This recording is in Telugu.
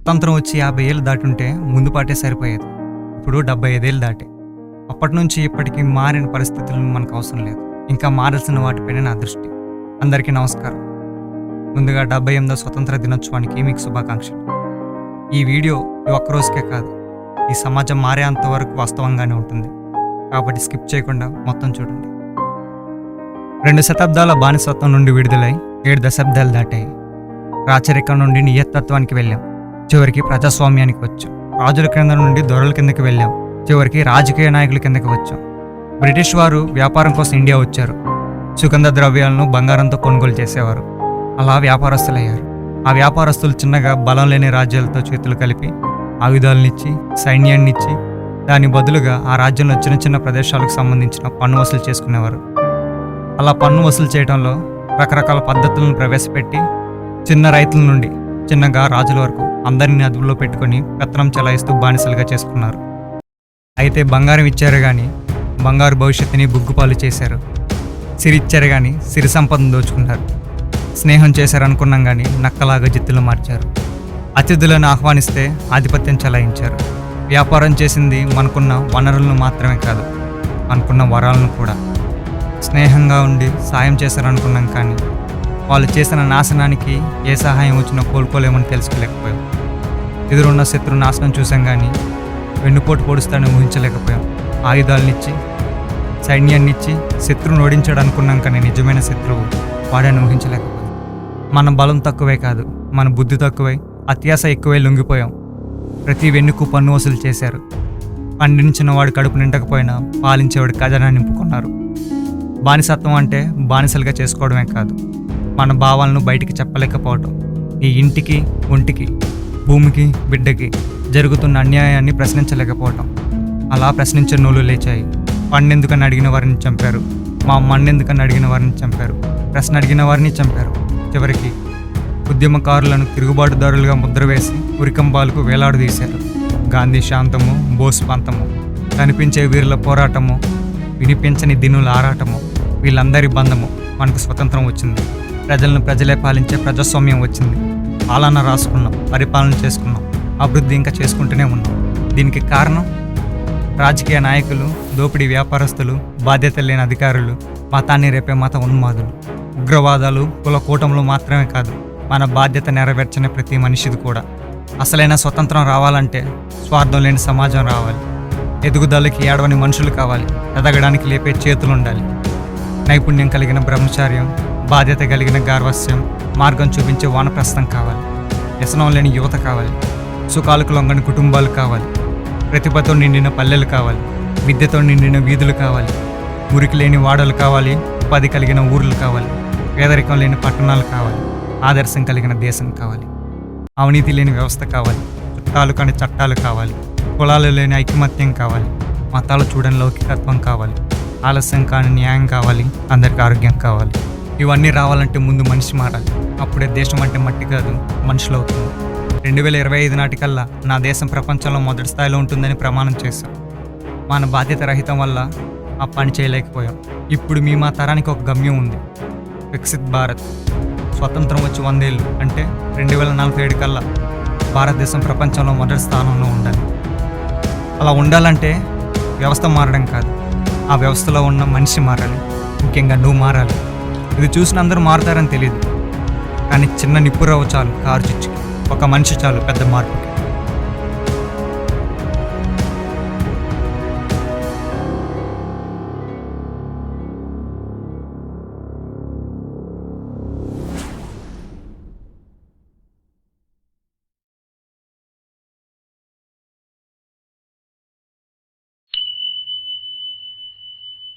స్వతంత్రం వచ్చి 50 ఏళ్ళు దాటుంటే ముందు పాటే సరిపోయేది. ఇప్పుడు 75 ఏళ్ళు దాటే. అప్పటి నుంచి ఇప్పటికీ మారిన పరిస్థితులను మనకు అవసరం లేదు. ఇంకా మారాల్సిన వాటిపైన నా దృష్టి. అందరికీ నమస్కారం. ముందుగా 78వ స్వతంత్ర దినోత్సవానికి మీకు శుభాకాంక్షలు. ఈ వీడియో ఈ ఒక్కరోజుకే కాదు, ఈ సమాజం మారేంత వరకు వాస్తవంగానే ఉంటుంది. కాబట్టి స్కిప్ చేయకుండా మొత్తం చూడండి. 2 శతాబ్దాల బానిసత్వం నుండి విడుదలై 7 దశాబ్దాలు దాటాయి. రాచరికం నుండి నియతత్వానికి వెళ్ళాం, చివరికి ప్రజాస్వామ్యానికి వచ్చాం. రాజుల కింద నుండి దొరల కిందకి వెళ్ళాం, చివరికి రాజకీయ నాయకుల కిందకి వచ్చాం. బ్రిటిష్ వారు వ్యాపారం కోసం ఇండియా వచ్చారు. సుగంధ ద్రవ్యాలను బంగారంతో కొనుగోలు చేసేవారు. అలా వ్యాపారస్తులయ్యారు. ఆ వ్యాపారస్తులు చిన్నగా బలం లేని రాజ్యాలతో చేతులు కలిపి ఆయుధాలనిచ్చి సైన్యాన్నిచ్చి దాని బదులుగా ఆ రాజ్యంలో చిన్న చిన్న ప్రదేశాలకు సంబంధించిన పన్ను వసూలు చేసుకునేవారు. అలా పన్ను వసూలు చేయడంలో రకరకాల పద్ధతులను ప్రవేశపెట్టి చిన్న రైతుల నుండి చిన్నగా రాజుల వరకు అందరినీ అదుపులో పెట్టుకొని పెత్తనం చెలాయిస్తూ బానిసలుగా చేసుకున్నారు. అయితే బంగారం ఇచ్చారు కానీ బంగారు భవిష్యత్తుని బుగ్గుపాలు చేశారు. సిరి ఇచ్చారు కానీ సిరి సంపదను దోచుకున్నారు. స్నేహం చేశారనుకున్నాం కానీ నక్కలాగా జిత్తులు మార్చారు. అతిథులను ఆహ్వానిస్తే ఆధిపత్యం చెలాయించారు. వ్యాపారం చేసింది మనకున్న వనరులను మాత్రమే కాదు, మనకున్న వరాలను కూడా. స్నేహంగా ఉండి సాయం చేశారనుకున్నాం కానీ వాళ్ళు చేసిన నాశనానికి ఏ సహాయం వచ్చినా కోలుకోలేమని తెలుసుకోలేకపోయాం. ఎదురున్న శత్రు నాశనం చూసాం కానీ వెన్నుపోటు పొడుస్తాడని ఊహించలేకపోయాం. ఆయుధాలనిచ్చి సైన్యాన్నిచ్చి శత్రువును ఓడించాడు అనుకున్నాం కానీ నిజమైన శత్రువు వాడని ఊహించలేకపోయాం. మన బలం తక్కువే కాదు, మన బుద్ధి తక్కువై అత్యాశ ఎక్కువై లొంగిపోయాం. ప్రతి వెన్నుకు పన్ను వసూలు చేశారు. పండించిన వాడు కడుపు నిండకపోయినా పాలించేవాడు ఖజానా నింపుకున్నారు. బానిసత్వం అంటే బానిసలుగా చేసుకోవడమే కాదు, మన భావాలను బయటికి చెప్పలేకపోవటం. ఈ ఇంటికి ఒంటికి భూమికి బిడ్డకి జరుగుతున్న అన్యాయాన్ని ప్రశ్నించలేకపోవటం. అలా ప్రశ్నించే నోళ్ళు లేచాయి. పండెందుకని అడిగిన వారిని చంపారు, మా మన్నెందుకని అడిగిన వారిని చంపారు, ప్రశ్న అడిగిన వారిని చంపారు. చివరికి ఉద్యమకారులను తిరుగుబాటుదారులుగా ముద్ర వేసి ఉరికంబాలకు వేలాడదీశారు. గాంధీ శాంతము, బోస్ పంతము, కనిపించే వీరుల పోరాటము, వినిపించని దినుల ఆరాటము, వీళ్ళందరి బంధము మనకు స్వతంత్రం వచ్చింది. ప్రజలను ప్రజలే పాలించే ప్రజాస్వామ్యం వచ్చింది. పాలన రాసుకున్నాం, పరిపాలన చేసుకున్నాం, అభివృద్ధి ఇంకా చేసుకుంటూనే ఉన్నాం. దీనికి కారణం రాజకీయ నాయకులు, దోపిడీ వ్యాపారస్తులు, బాధ్యత లేని అధికారులు, మతాన్ని రేపే మత ఉన్మాదులు, ఉగ్రవాదాలు, కుల కూటములు మాత్రమే కాదు, మన బాధ్యత నెరవేర్చని ప్రతి మనిషిది కూడా. అసలైన స్వతంత్రం రావాలంటే స్వార్థం లేని సమాజం రావాలి. ఎదుగుదలకి ఏడవని మనుషులు కావాలి. ఎదగడానికి లేపే చేతులు ఉండాలి. నైపుణ్యం కలిగిన బ్రహ్మచార్యం, బాధ్యత కలిగిన గార్వస్యం, మార్గం చూపించే వానప్రస్థం కావాలి. వ్యసనం లేని యువత కావాలి. సుఖాలకు లొంగని కుటుంబాలు కావాలి. ప్రతిభతో నిండిన పల్లెలు కావాలి. విద్యతో నిండిన వీధులు కావాలి. మురికి లేని వాడలు కావాలి. ఉపాధి కలిగిన ఊర్లు కావాలి. పేదరికం లేని పట్టణాలు కావాలి. ఆదర్శం కలిగిన దేశం కావాలి. అవినీతి లేని వ్యవస్థ కావాలి. చుట్టాలు కాని చట్టాలు కావాలి. కులాలు లేని ఐకమత్యం కావాలి. మతాలు చూడని లౌకికత్వం కావాలి. ఆలస్యం కాని న్యాయం కావాలి. అందరికీ ఆరోగ్యం కావాలి. ఇవన్నీ రావాలంటే ముందు మనిషి మారాలి. అప్పుడే దేశం అంటే మట్టి కాదు, మనుషులు అవుతుంది. 2025 నాటికల్లా నా దేశం ప్రపంచంలో మొదటి స్థాయిలో ఉంటుందని ప్రమాణం చేశాం. మన బాధ్యత రహితం వల్ల ఆ పని చేయలేకపోయాం. ఇప్పుడు మా తరానికి ఒక గమ్యం ఉంది, వికసిత్ భారత్. స్వతంత్రం వచ్చి 100 ఏళ్ళు అంటే 2047 కల్లా భారతదేశం ప్రపంచంలో మొదటి స్థానంలో ఉండాలి. అలా ఉండాలంటే వ్యవస్థ మారడం కాదు, ఆ వ్యవస్థలో ఉన్న మనిషి మారాలి. ముఖ్యంగా నువ్వు మారాలి. ఇది చూసిన అందరూ మారుతారని తెలియదు, కానీ చిన్న నిప్పురవ్వ చాలు కారు చిచ్చుకి, ఒక మనిషి చాలు పెద్ద మార్పుకి.